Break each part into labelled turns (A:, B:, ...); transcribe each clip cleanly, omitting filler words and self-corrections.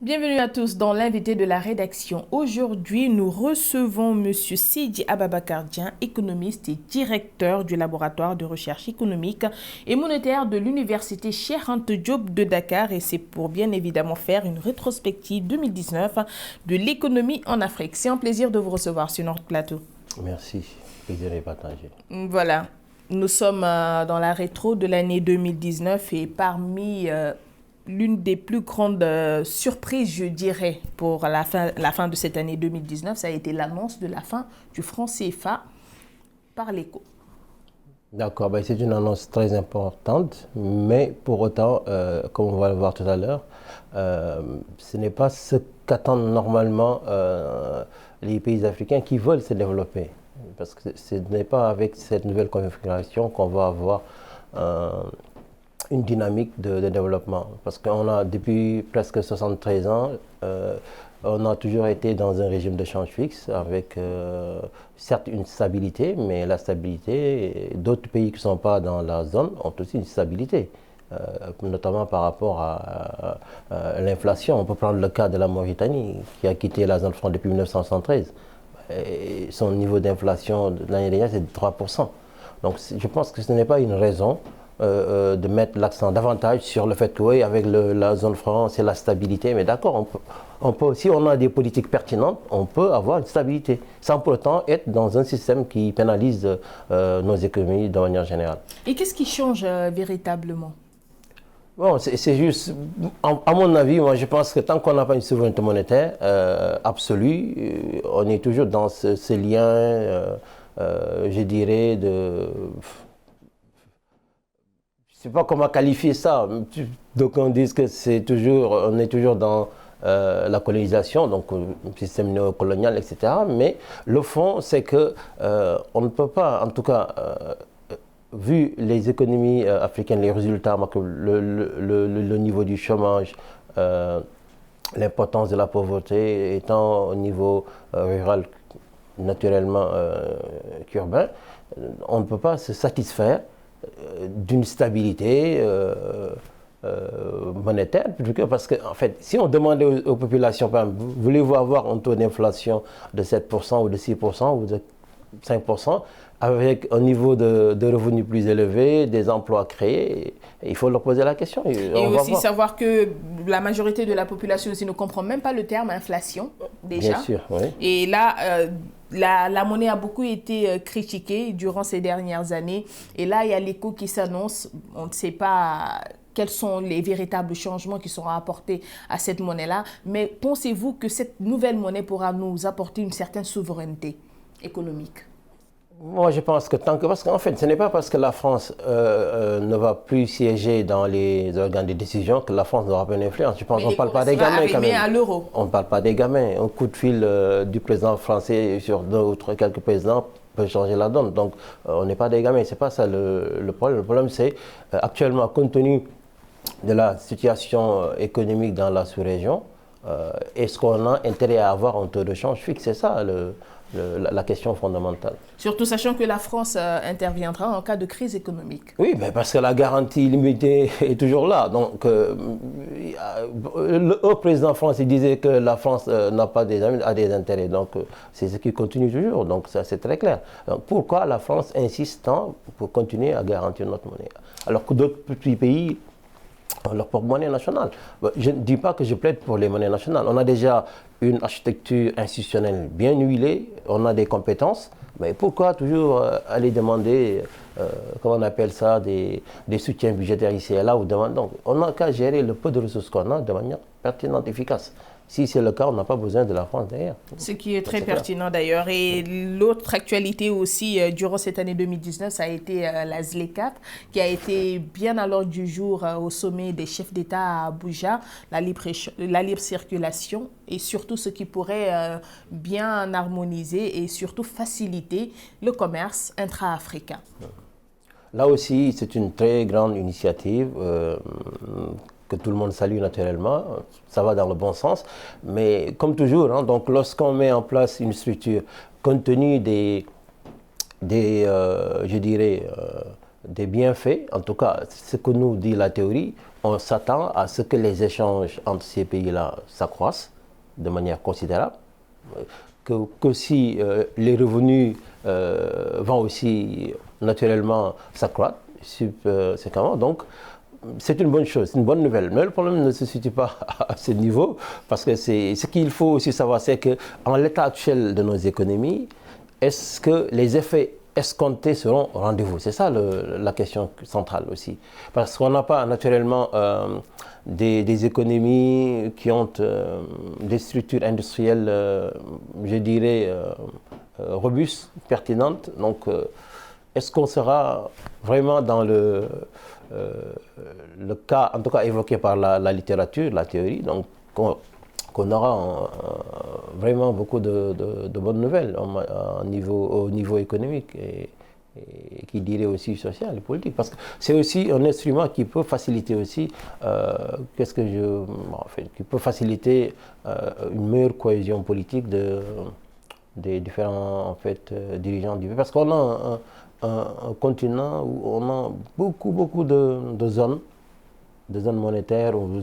A: Bienvenue à tous dans l'invité de la rédaction. Aujourd'hui, nous recevons Monsieur Sidi Ababakar Dieng, économiste et directeur du laboratoire de recherche économique et monétaire de l'université Cheikh Anta Diop de Dakar. Et c'est pour bien évidemment faire une rétrospective 2019 de l'économie en Afrique. C'est un plaisir de vous recevoir sur notre plateau.
B: Merci, plaisir est partagé.
A: Voilà, nous sommes dans la rétro de l'année 2019 et parmi l'une des plus grandes surprises, je dirais, pour la fin de cette année 2019, ça a été l'annonce de la fin du franc CFA par l'ECO.
B: D'accord, ben c'est une annonce très importante, mais pour autant, comme on va le voir tout à l'heure, ce n'est pas ce qu'attendent normalement les pays africains qui veulent se développer. Parce que ce n'est pas avec cette nouvelle configuration qu'on va avoir une dynamique de développement. Parce qu'on a, depuis presque 73 ans, on a toujours été dans un régime de change fixe avec certes une stabilité, mais la stabilité, d'autres pays qui ne sont pas dans la zone ont aussi une stabilité, notamment par rapport à l'inflation. On peut prendre le cas de la Mauritanie qui a quitté la zone franc depuis 1973. Et son niveau d'inflation de l'année dernière, c'est de 3%. Donc je pense que ce n'est pas une raison de mettre l'accent davantage sur le fait que oui, avec la zone franc, c'est la stabilité. Mais d'accord, si on a des politiques pertinentes, on peut avoir une stabilité, sans pour autant être dans un système qui pénalise nos économies de manière générale.
A: Et qu'est-ce qui change véritablement?
B: Bon, c'est juste, à mon avis, moi je pense que tant qu'on n'a pas une souveraineté monétaire absolue, on est toujours dans ce lien, je dirais, de... Je ne sais pas comment qualifier ça. Donc on dit que on est toujours dans la colonisation, donc le système néocolonial, etc. Mais le fond, c'est que on ne peut pas, en tout cas, vu les économies africaines, les résultats, le niveau du chômage, l'importance de la pauvreté étant au niveau rural naturellement qu'urbain, on ne peut pas se satisfaire d'une stabilité monétaire, parce que en fait, si on demandait aux populations, par exemple, voulez-vous avoir un taux d'inflation de 7% ou de 6% ou de 5%, avec un niveau de revenus plus élevé, des emplois créés, il faut leur poser la question.
A: Et aussi savoir que la majorité de la population aussi ne comprend même pas le terme inflation, déjà.
B: Bien sûr, oui.
A: Et là, la monnaie a beaucoup été critiquée durant ces dernières années. Et là, il y a l'écho qui s'annonce. On ne sait pas quels sont les véritables changements qui seront apportés à cette monnaie-là. Mais pensez-vous que cette nouvelle monnaie pourra nous apporter une certaine souveraineté économique?
B: Moi, je pense que parce qu'en fait, ce n'est pas parce que la France ne va plus siéger dans les organes de décision que la France n'aura pas une influence. Je pense qu'on ne parle pas des gamins quand même.
A: À l'euro.
B: On ne parle pas des gamins. Un coup de fil du président français sur quelques présidents peut changer la donne. Donc, on n'est pas des gamins. C'est pas ça le problème. Le problème, c'est actuellement, compte tenu de la situation économique dans la sous-région, est-ce qu'on a intérêt à avoir un taux de change fixe? C'est ça la question fondamentale.
A: Surtout sachant que la France interviendra en cas de crise économique.
B: Oui, mais parce que la garantie limitée est toujours là. Donc, le haut président français disait que la France n'a pas des amis, a des intérêts. Donc, c'est ce qui continue toujours. Donc, ça, c'est très clair. Donc, pourquoi la France insiste tant pour continuer à garantir notre monnaie? Alors que d'autres petits pays leur propre monnaie nationale. Je ne dis pas que je plaide pour les monnaies nationales. On a déjà une architecture institutionnelle bien huilée, on a des compétences, mais pourquoi toujours aller demander, comment on appelle ça, des soutiens budgétaires ici et là ou demander. Donc, on n'a qu'à gérer le peu de ressources qu'on a de manière pertinente, efficace. Si c'est le cas, on n'a pas besoin de la France derrière.
A: Ce qui est très pertinent d'ailleurs. Et l'autre actualité aussi durant cette année 2019, ça a été la ZLECAf, qui a été bien à l'ordre du jour au sommet des chefs d'État à Abuja, la libre circulation et surtout ce qui pourrait bien harmoniser et surtout faciliter le commerce intra-africain.
B: Là aussi, c'est une très grande initiative que tout le monde salue naturellement, ça va dans le bon sens, mais comme toujours, hein, donc lorsqu'on met en place une structure, compte tenu je dirais, des bienfaits, en tout cas ce que nous dit la théorie, on s'attend à ce que les échanges entre ces pays-là s'accroissent de manière considérable, que si les revenus vont aussi naturellement s'accroître subséquemment. Donc c'est une bonne chose, c'est une bonne nouvelle. Mais le problème ne se situe pas à ce niveau, parce que ce qu'il faut aussi savoir, c'est qu'en l'état actuel de nos économies, est-ce que les effets escomptés seront au rendez-vous? C'est ça la question centrale aussi. Parce qu'on n'a pas naturellement des économies qui ont des structures industrielles, je dirais, robustes, pertinentes. Donc, est-ce qu'on sera vraiment dans le cas, en tout cas évoqué par la littérature, la théorie, donc qu'on aura vraiment beaucoup de bonnes nouvelles au niveau économique et qui dirait aussi social et politique, parce que c'est aussi un instrument qui peut faciliter aussi, qui peut faciliter une meilleure cohésion politique des différents dirigeants du pays, parce qu'on a un continent où on a beaucoup de zones monétaires ou de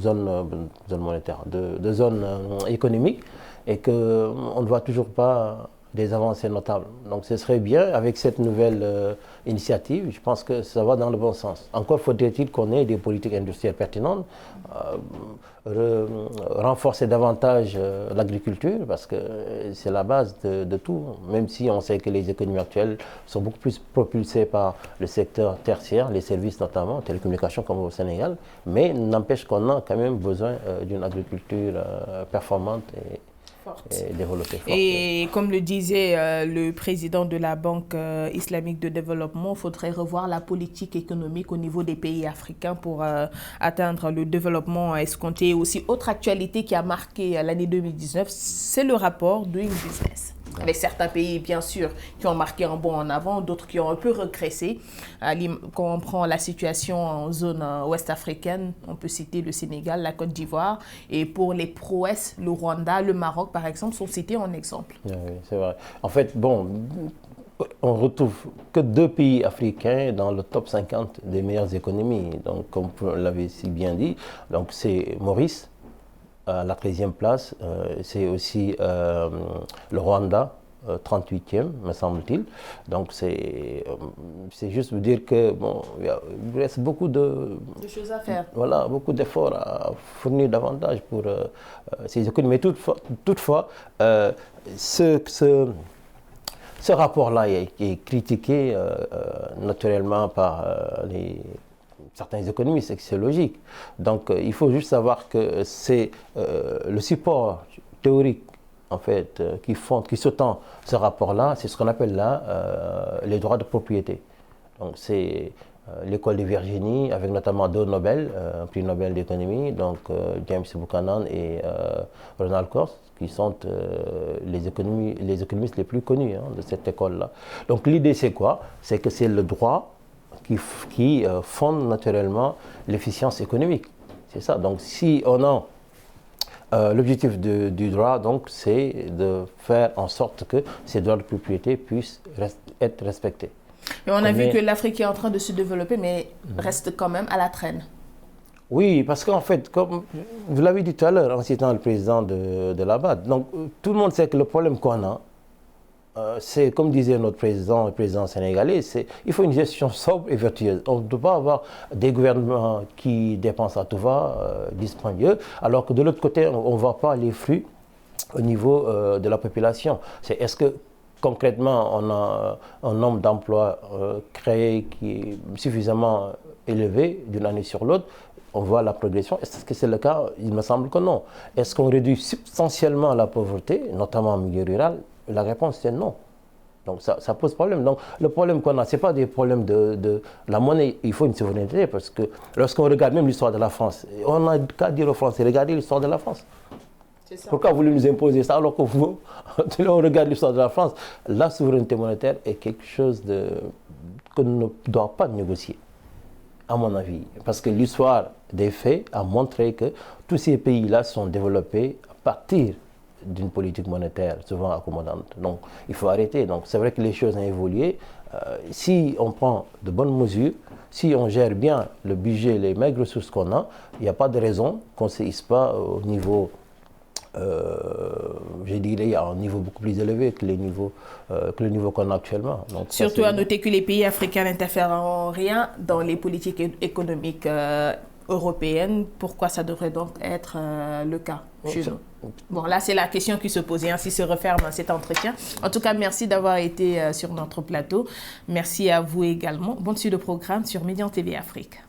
B: zones économiques, et qu'on ne voit toujours pas des avancées notables. Donc ce serait bien, avec cette nouvelle initiative, je pense que ça va dans le bon sens. Encore faudrait-il qu'on ait des politiques industrielles pertinentes, renforcer davantage l'agriculture, parce que c'est la base de tout, même si on sait que les économies actuelles sont beaucoup plus propulsées par le secteur tertiaire, les services notamment, télécommunications comme au Sénégal, mais n'empêche qu'on a quand même besoin d'une agriculture performante et développée.
A: Et comme le disait le président de la Banque islamique de développement, il faudrait revoir la politique économique au niveau des pays africains pour atteindre le développement escompté. Aussi, autre actualité qui a marqué l'année 2019, c'est le rapport Doing Business. Avec certains pays, bien sûr, qui ont marqué un bond en avant, d'autres qui ont un peu régressé. Quand on prend la situation en zone ouest africaine, on peut citer le Sénégal, la Côte d'Ivoire. Et pour les prouesses, le Rwanda, le Maroc, par exemple, sont cités en exemple.
B: Oui, c'est vrai. En fait, bon, on retrouve que 2 pays africains dans le top 50 des meilleures économies. Donc, comme vous l'avez si bien dit, donc c'est Maurice, à la 13e place, c'est aussi le Rwanda, 38e, me semble-t-il. Donc c'est juste vous dire que bon, il reste beaucoup de
A: choses à faire.
B: Voilà, beaucoup d'efforts à fournir davantage pour ces économies. Mais toutefois, ce rapport-là est critiqué naturellement par certains économistes, c'est logique. Donc il faut juste savoir que c'est le support théorique en fait qui sous-tend ce rapport-là, c'est ce qu'on appelle là les droits de propriété. Donc c'est l'école de Virginie, avec notamment 2 Nobel, un prix Nobel d'économie, donc James Buchanan et Ronald Coase, qui sont les économistes les plus connus de cette école-là. Donc l'idée c'est quoi? C'est que c'est le droit qui fonde naturellement l'efficience économique. C'est ça. Donc si on a l'objectif du droit, donc, c'est de faire en sorte que ces droits de propriété puissent être respectés.
A: Et on a vu que l'Afrique est en train de se développer, mais reste quand même à la traîne.
B: Oui, parce qu'en fait, comme vous l'avez dit tout à l'heure en citant le président de la BAD, donc tout le monde sait que le problème qu'on a, c'est comme disait notre président, le président sénégalais, il faut une gestion sobre et vertueuse. On ne doit pas avoir des gouvernements qui dépensent à tout va, dispendieux, alors que de l'autre côté, on ne voit pas les flux au niveau de la population. Est-ce que concrètement, on a un nombre d'emplois créés qui est suffisamment élevé d'une année sur l'autre? On voit la progression. Est-ce que c'est le cas? Il me semble que non. Est-ce qu'on réduit substantiellement la pauvreté, notamment en milieu rural? La réponse est non. Donc ça pose problème. Donc le problème qu'on a, ce n'est pas des problèmes de la monnaie. Il faut une souveraineté, parce que lorsqu'on regarde même l'histoire de la France, on n'a qu'à dire aux Français, regardez l'histoire de la France. Pourquoi vous voulez nous imposer ça alors que vous, on regarde l'histoire de la France? La souveraineté monétaire est quelque chose qu'on ne doit pas négocier, à mon avis. Parce que l'histoire des faits a montré que tous ces pays-là sont développés à partir d'une politique monétaire souvent accommodante. Donc il faut arrêter. Donc c'est vrai que les choses ont évolué. Si on prend de bonnes mesures, si on gère bien le budget, les maigres ressources qu'on a, il n'y a pas de raison qu'on ne se hisse pas au niveau, je dirais, à un niveau beaucoup plus élevé que le niveau qu'on a actuellement. Donc,
A: surtout à noter que les pays africains n'interfèrent rien dans les politiques économiques européennes. Pourquoi ça devrait donc être le cas chez nous? Bon, là, c'est la question qui se pose et ainsi se referme cet entretien. En tout cas, merci d'avoir été sur notre plateau. Merci à vous également. Bonne suite de programme sur Médian TV Afrique.